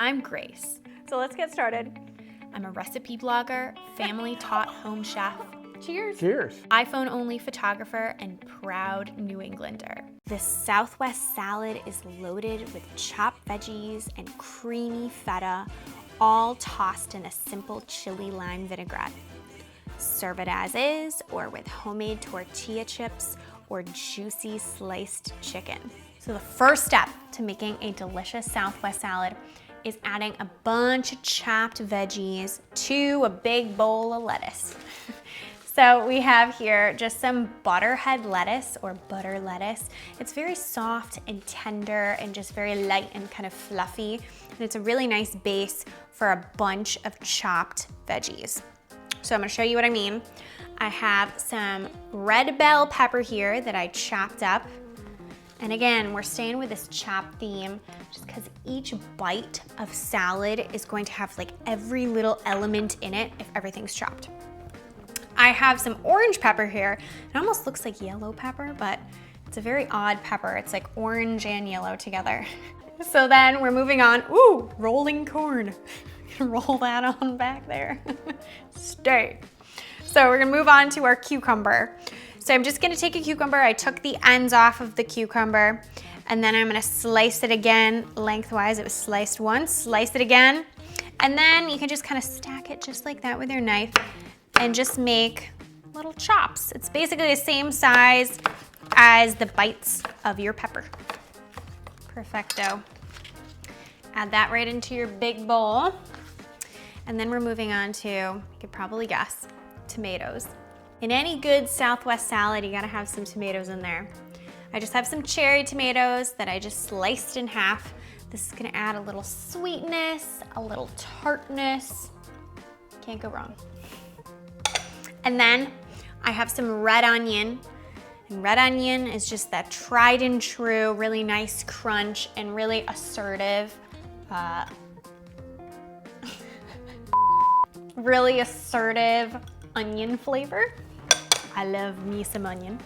I'm Grace. So let's get started. I'm a recipe blogger, family-taught home chef, Cheers. Cheers. iPhone-only photographer, and proud New Englander. This Southwest salad is loaded with chopped veggies and creamy feta, all tossed in a simple chili lime vinaigrette. Serve it as is, or with homemade tortilla chips or juicy sliced chicken. So the first step to making a delicious Southwest salad is adding a bunch of chopped veggies to a big bowl of lettuce. So we have here just some butterhead lettuce or butter lettuce. It's very soft and tender and just very light and kind of fluffy. And it's a really nice base for a bunch of chopped veggies. So I'm gonna show you what I mean. I have some red bell pepper here that I chopped up. And again, we're staying with this chop theme just because each bite of salad is going to have like every little element in it if everything's chopped. I have some orange pepper here. It almost looks like yellow pepper, but it's a very odd pepper. It's like orange and yellow together. So then we're moving on. Ooh, rolling corn. Roll that on back there. Stay. So we're gonna move on to our cucumber. So I'm just gonna take a cucumber. I took the ends off of the cucumber, and then I'm gonna slice it again lengthwise. It was sliced once, slice it again, and then you can just kind of stack it just like that with your knife and just make little chops. It's basically the same size as the bites of your pepper. Perfecto. Add that right into your big bowl. And then we're moving on to, you could probably guess, tomatoes. In any good Southwest salad, you gotta have some tomatoes in there. I just have some cherry tomatoes that I just sliced in half. This is gonna add a little sweetness, a little tartness. Can't go wrong. And then I have some red onion. And red onion is just that tried and true, really nice crunch and really assertive, really assertive onion flavor. I love me some onion.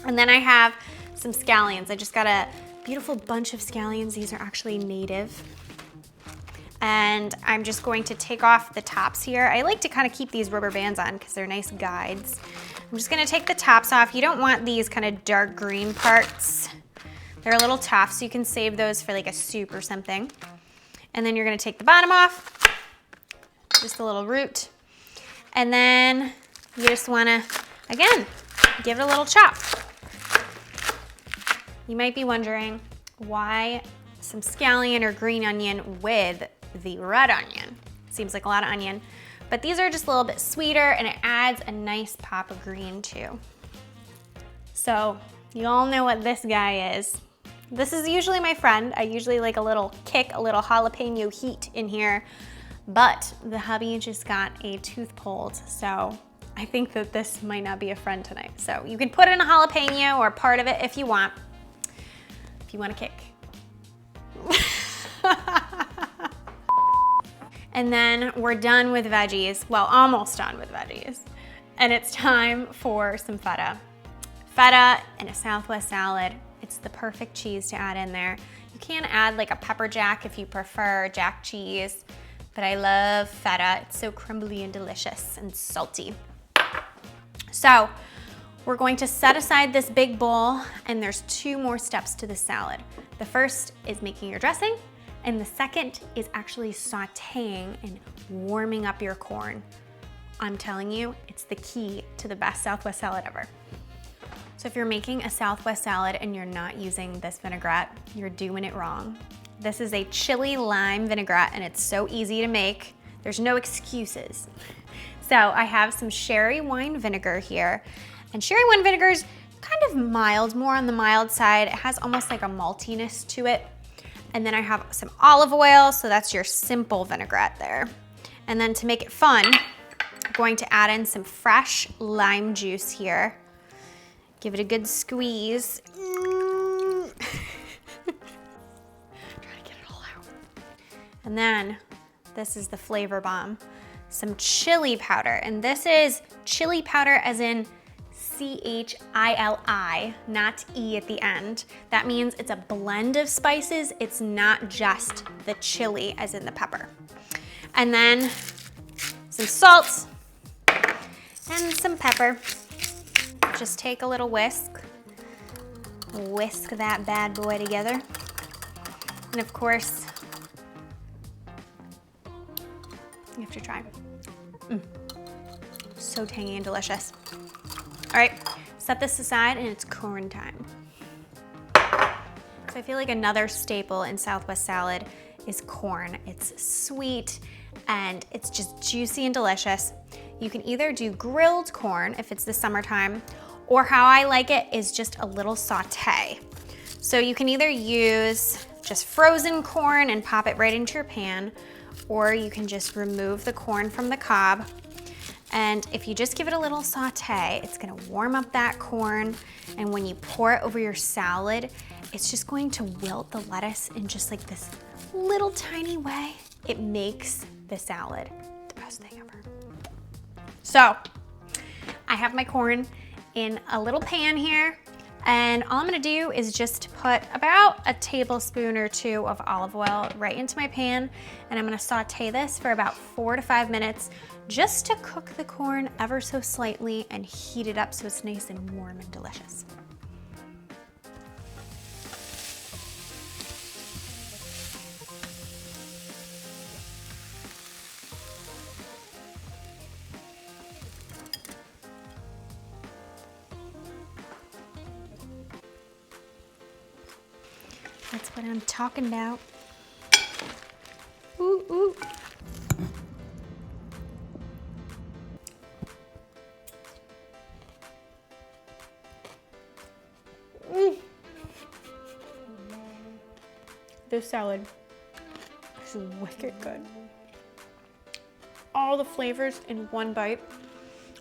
And then I have some scallions. I just got a beautiful bunch of scallions. These are actually native. And I'm just going to take off the tops here. I like to kind of keep these rubber bands on because they're nice guides. I'm just gonna take the tops off. You don't want these kind of dark green parts. They're a little tough, so you can save those for like a soup or something. And then you're gonna take the bottom off, just a little root. And then you just wanna, again, give it a little chop. You might be wondering why some scallion or green onion with the red onion. Seems like a lot of onion, but these are just a little bit sweeter and it adds a nice pop of green too. So you all know what this guy is. This is usually my friend. I usually like a little kick, a little jalapeno heat in here, but the hubby just got a tooth pulled, so I think that this might not be a friend tonight. So you can put in a jalapeno or part of it if you want a kick. And then we're done with veggies. Well, almost done with veggies. And it's time for some feta. Feta in a Southwest salad. It's the perfect cheese to add in there. You can add like a pepper jack if you prefer jack cheese, but I love feta. It's so crumbly and delicious and salty. So we're going to set aside this big bowl, and there's two more steps to the salad. The first is making your dressing, and the second is actually sauteing and warming up your corn. I'm telling you, it's the key to the best Southwest salad ever. So if you're making a Southwest salad and you're not using this vinaigrette, you're doing it wrong. This is a chili lime vinaigrette and it's so easy to make. There's no excuses. So I have some sherry wine vinegar here, and sherry wine vinegar is kind of mild, more on the mild side. It has almost like a maltiness to it. And then I have some olive oil, so that's your simple vinaigrette there. And then to make it fun, I'm going to add in some fresh lime juice here. Give it a good squeeze. Trying to get it all out. And then this is the flavor bomb. Some chili powder, and this is chili powder as in C-H-I-L-I, not E at the end. That means it's a blend of spices. It's not just the chili as in the pepper. And then some salt and some pepper. Just take a little whisk. Whisk that bad boy together. And of course, you have to try. So tangy and delicious. All right, set this aside and it's corn time. So I feel like another staple in Southwest salad is corn. It's sweet and it's just juicy and delicious. You can either do grilled corn if it's the summertime, or how I like it is just a little saute. So you can either use just frozen corn and pop it right into your pan, or you can just remove the corn from the cob. And if you just give it a little saute, it's gonna warm up that corn. And when you pour it over your salad, it's just going to wilt the lettuce in just like this little tiny way. It makes the salad the best thing ever. So I have my corn in a little pan here, and all I'm gonna do is just put about a tablespoon or two of olive oil right into my pan, and I'm gonna saute this for about 4 to 5 minutes just to cook the corn ever so slightly and heat it up so it's nice and warm and delicious. That's what I'm talking about. Ooh, ooh. This salad is wicked good. All the flavors in one bite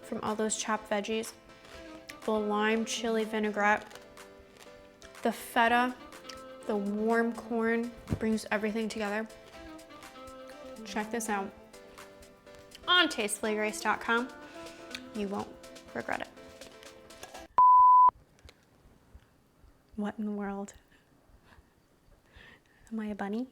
from all those chopped veggies, the lime chili vinaigrette, the feta, the warm corn brings everything together. Check this out on tastefullygrace.com. You won't regret it. What in the world? Am I a bunny?